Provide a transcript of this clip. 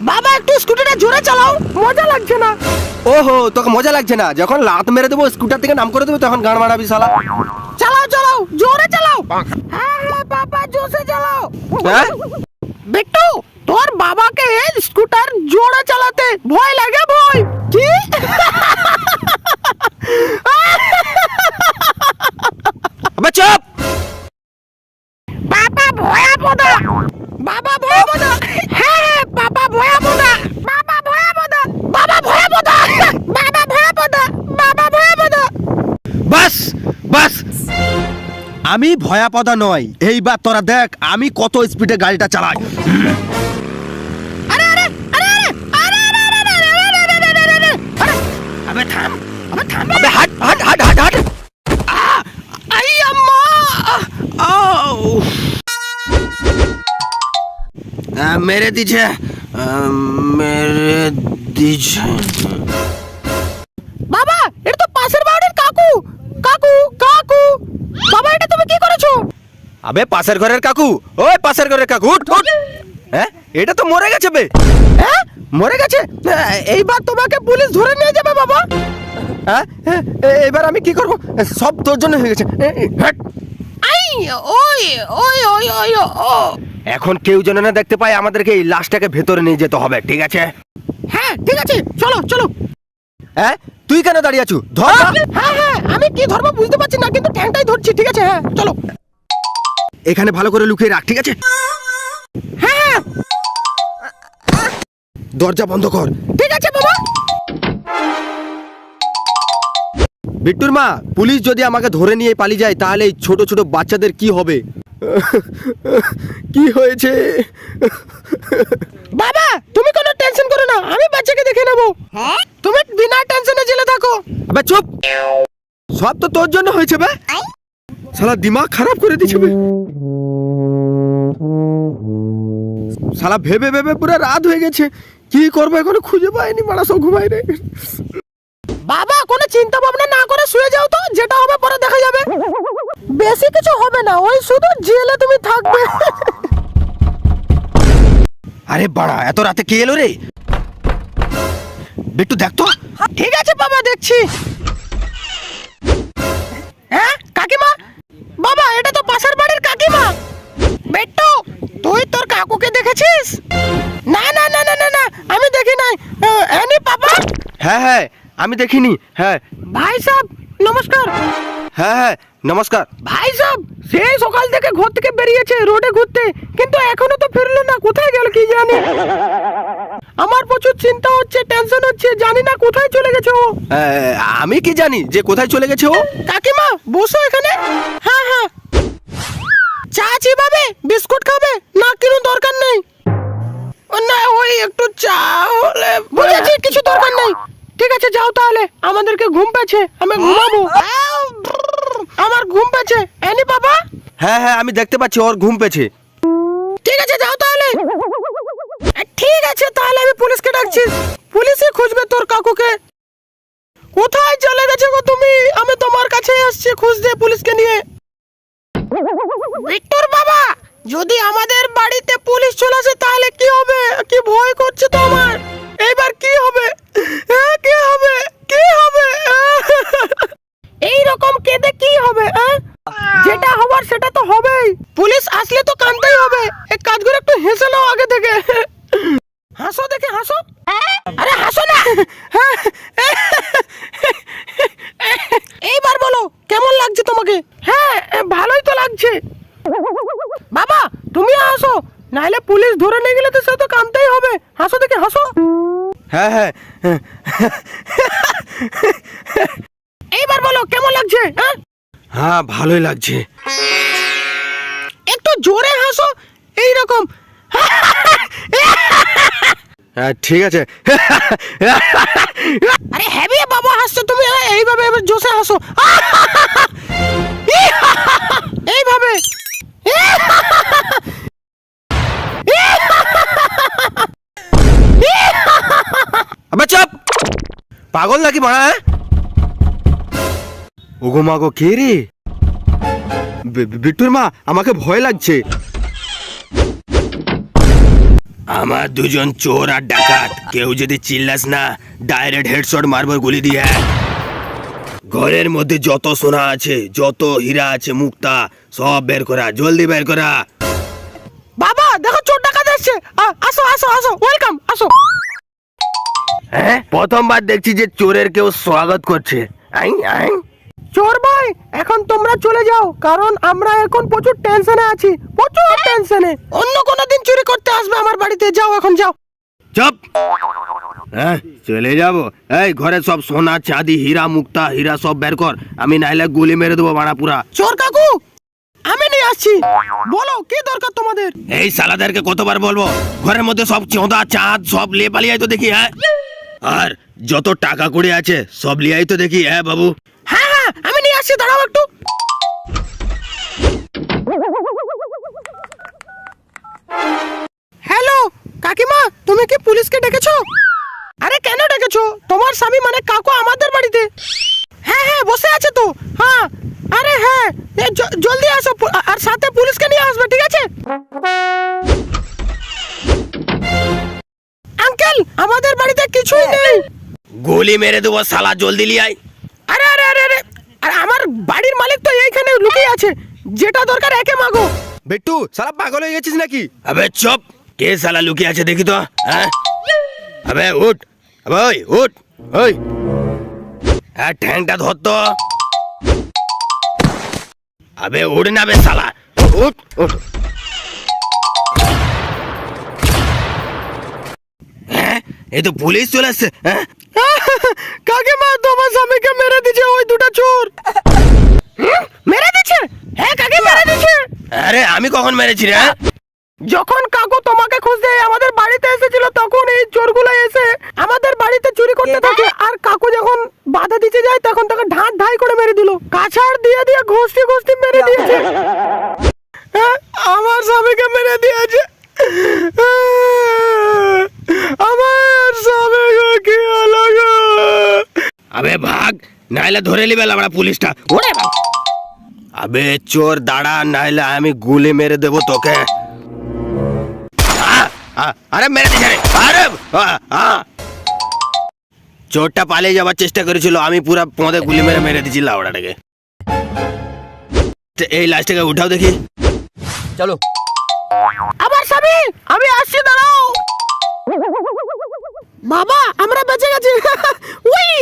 বাবা একটু স্কুটিটা জোরে চালাও, মজা লাগছে না। ওহো, তোকে মজা লাগছে না? যখন লাত মেরে দেবো স্কুটার থেকে নাম করে দেবো তখন গান মারাবি শালা। চালাও চালাও, জোরে চালাও। হ্যাঁ হ্যাঁ বাবা, জোরে চালাও। হ্যাঁ বিট্টু, তোর বাবাকে স্কুটার জোরে চালাতে ভয় লাগে? ভয় কি? আবে চুপ। বাবা ভয়াবদা, বাবা ভয়াবদা। হ্যাঁ বাবা ভয়াবদা, বাবা ভয়াবদা, বাবা ভয়াবদা, বাবা ভয়াবদা, বাবা ভয়াবদা। বাস বাস, আমি ভয়াপদা নয়। এইবার তোরা দেখ আমি কত স্পিডে গাড়িটা চালাই। আরে আরে আরে আরে আরে আরে আরে, আবে থাম, আবে থাম, আবে হাট হাট হাট হাট হাট। আই আম্মা। মেরে দিছে, মেরে দিছে। বাবা এটা তো পাশের বাড়ির কাকু। কাকু কাকু, বাবা এটা তুমি কি করেছো? আবে পাশের ঘরের কাকু, ওই পাশের ঘরের কাকু উঠ উঠ। হ্যাঁ এটা তো মরে গেছে বে। হ্যাঁ মরে গেছে? এইবার তোমাকে পুলিশ ধরে নিয়ে যাবে বাবা। হ্যাঁ এবার আমি কি করব? সব তোর জন্য হয়ে গেছে। হাট। আই ওই ওই ওই ওই ও। এখন কেউ যেন না দেখতে পায়, আমাদেরকে এই লাশটাকে ভেতরে নিয়ে যেতে হবে, ঠিক আছে? হ্যাঁ ঠিক আছে, চলো চলো। হ্যাঁ তুই কেন দাঁড়িয়ে আছো? ধর না। হ্যাঁ হ্যাঁ, আমি কি ধরবো বুঝতে পারছি না, কিন্তু ঠ্যাংটাই ধরছি। ঠিক আছে হ্যাঁ চলো। এখানে ভালো করে লুকিয়ে রাখ, ঠিক আছে? হ্যাঁ দরজা বন্ধ কর। ঠিক আছে বাবা। বিট্টুর মা, পুলিশ যদি আমাকে ধরে নিয়ে পালিয়ে যায় তাহলে এই ছোট ছোট বাচ্চাদের কি হবে? কি হয়েছে? বাবা তুমি কোনো টেনশন করো না, আমি বাচ্চাকে দেখে নেবো। তুমি বিনা টেনশনে জেলে থাকো। আবে চুপ, সব তো তোর জন্য হয়েছে বে। শালা দিমাগ খারাপ করে দিছে বে। শালা ভেবে ভেবে পুরো রাত হয়ে গেছে। কি করবো এখন খুঁজে পাইনি, মারা সব ঘুমাই রে। বাবা কোনো চিন্তা ভাবনা না করে শুয়ে যাও তো, যেটা হবে পরে দেখা যাবে। বেশি কিছু হবে না, ওই শুধু জেলে তুমি থাকবে। আরে বাড়া, এত রাতে কে এলো রে? বিট্টু দেখ তো। ঠিক আছে বাবা, দেখছি। হ্যাঁ কাকিমা, বাবা এটা তো পাশের বাড়ির কাকিমা। বেট্টু তুই তোর কাকুকে দেখেছিস? না না না না না না, আমি দেখি নাই। এনি পাপা। হ্যাঁ হ্যাঁ আমি দেখিনি। হ্যাঁ ভাই সাহেব নমস্কার। হ্যাঁ হ্যাঁ নমস্কার। ভাই সাহেব সেই সকাল থেকে ঘর থেকে বেরিয়েছে রোডে ঘুরতে, কিন্তু এখনো তো ফিরলো না। কোথায় গেল কি জানি। আমার প্রচুর চিন্তা হচ্ছে, টেনশন হচ্ছে, জানি না কোথায় চলে গেছে ও। আমি কি জানি যে কোথায় চলে গেছে ও? কাকিমা বসো এখানে। হ্যাঁ হ্যাঁ, চা চিবাবে, বিস্কুট খাবে? না কিছু দরকার নেই। না ওই একটু চা হলে। বুঝেছি, কিছু দরকার নেই। ঠিক আছে যাও তাহলে, আমাদেরকে ঘুম পেয়েছে, আমি ঘুমাবো। আমার ঘুম পেয়েছে। এনি বাবা। হ্যাঁ হ্যাঁ আমি দেখতে পাচ্ছি ওর ঘুম পেয়েছে। ঠিক আছে যাও তাহলে। ঠিক আছে তাহলে আমি পুলিশকে ডাকছি, পুলিশই খুঁজবে তোর কাকুকে। কোথায় চলে গেছে গো তুমি? আমি তোমার কাছে আসছি খুঁজতে পুলিশকে নিয়ে। বিট্টুর বাবা, যদি আমাদের বাড়িতে পুলিশ চলে আসে তাহলে কি হবে? কি ভয় করছে তো আমার। এইবার কি হবে? কি হবে? কি হবে? এই রকম কেঁদে কি হবে? যেটা হবার সেটা তো হবেই। পুলিশ আসলে তো কাঁদতেই হবে। এক কাজ করে একটু হেসে নাও আগে থেকে। হাসো দেখে, হাসো। আরে হাসো না। এইবার বলো কেমন লাগছে তোমাকে? হ্যাঁ ভালোই তো লাগছে। বাবা তুমি হাসো, নাহলে পুলিশ ধরে নিয়ে গেলে তো সে তো কাঁদতেই হবে। হাসো দেখে, হাসো। হ্যাঁ হ্যাঁ এইবার বলো কেমন লাগছে? হ্যাঁ ভালোই লাগছে। একটু জোরে হাসো, এইরকম। হ্যাঁ ঠিক আছে। আরে হেভি বাবা হাসছো তুমি, এইভাবে এবার জোরে হাসো। এইভাবে। আবে চুপ, পাগল নাকি মারা? ওগো মাগো কে রে? বিট্টুর মা, আমাকে ভয় লাগছে। আমার দুজন চোর আর ডাকাত, কেউ যদি চিল্লাস না ডাইরেক্ট হেডশট মারবো গুলি দিয়ে। ঘরের মধ্যে যত সোনা আছে, যত হীরা আছে, মুক্তা সব বের করা, জলদি বের করা। বাবা দেখো চোর ডাকাত এসছে, আসো আসো আসো, ওয়েলকাম, আসো। হ্যাঁ, প্রথমবার দেখছি যে চোরের কেউ স্বাগত করছে। আই আই চোর ভাই এখন তোমরা চলে যাও, কারণ আমরা এখন প্রচুর টেনশনে আছি, প্রচুর টেনশনে। অন্য কোনো দিন চুরি করতে আসবে আমার বাড়িতে, যাও এখন যাও। চুপ। হ্যাঁ চলে যাবো। এই ঘরে সব সোনা চাঁদি হীরা মুক্তা হীরা সব বের কর, আমি নাইলে গুলি মেরে দেবো বাড়া পুরা। চোর কাকু আমি নিয়ে আসছি, বলো কি দরকার তোমাদের? এই সালাদেরকে কতবার বলবো, ঘরের মধ্যে সব চোঁদা চাঁদ সব লিয়ে পালিয়ে তো দেখি। হ্যাঁ, আর যত টাকা কুড়ি আছে সব লিয়াই তো দেখি। হ্যাঁ বাবু। হ্যাঁ হ্যাঁ আমি নিয়ে আসছি, দাঁড়াও একটু। হ্যালো কাকিমা, তুমি কি পুলিশকে ডেকেছো? আরে কেন ডেকেছো? তোমার স্বামী মানে কাকু আমাদের বাড়িতে। হ্যাঁ হ্যাঁ বসে আছে তো। হ্যাঁ আরে হ্যাঁ জলদি আসো, আর সাথে পুলিশকে নিয়ে আসবে, ঠিক আছে? আঙ্কেল আমাদের বাড়িতে কিছুই নেই। গুলি মেরে দেবো শালা, জলদি লিয়ে আয়। আরে আরে আরে আরে আরে আমার বাড়ির মালিক তো এইখানে লুকিয়ে আছে, যেটা দরকার একে মাগো। বিট্টু শালা পাগল হয়ে গেছিস নাকি? আবে চুপ, কে শালা লুকিয়ে আছে দেখি তো। হ্যাঁ, আবে উঠ, আবে ওই উঠ, ওই হ্যাঁ ঠ্যাংটা ধর তো। আবে উঠ না বে শালা, উঠ উঠ। হ্যাঁ এই তো পুলিশ চলে আসছে। হ্যাঁ কাকিমা তোমার স্বামীকে মেরে দিয়েছে ওই দুটো চোর। মেরে দিয়েছে? হ্যাঁ কাকি মেরে দিয়েছে। আরে আমি কখন মেরেছি রে? যখন কাকু তোমাকে খুঁজতে আমাদের বাড়িতে এসেছিল তখন এই চোরগুলো এসে আমাদের বাড়িতে চুরি করতে থাকে, আর কাকু যখন বাধা দিতে যায় তখন তাকে ঢাট ঢাই করে মেরে দিল, কাছাড় দিয়ে দিয়ে ঘষতে ঘষতে মেরে দিয়েছে। হ্যাঁ, আমার স্বামীকে মেরে দিয়েছে। আমার স্বামীকে কি লাগা। আবে ভাগ, নাইলে ধরে নিবে লাবড়া পুলিশটা। ওরে বাবা। আবে চোর দাঁড়া, নাইলে আমি গুলি মেরে দেবো তোকে। আরে মেরে দিছে রে। আরে চোরটা পালিয়ে যাওয়ার চেষ্টা করেছিল, আমি পুরা পদে গুলি মেরে মেরে দিয়েছি লাউড়াটাকে। এই লাশটাকে উঠাও দেখি। চলো। আমার স্বামী আমি আসছি, দাঁড়াও। বাবা আমরা বেঁচে গেছি। উই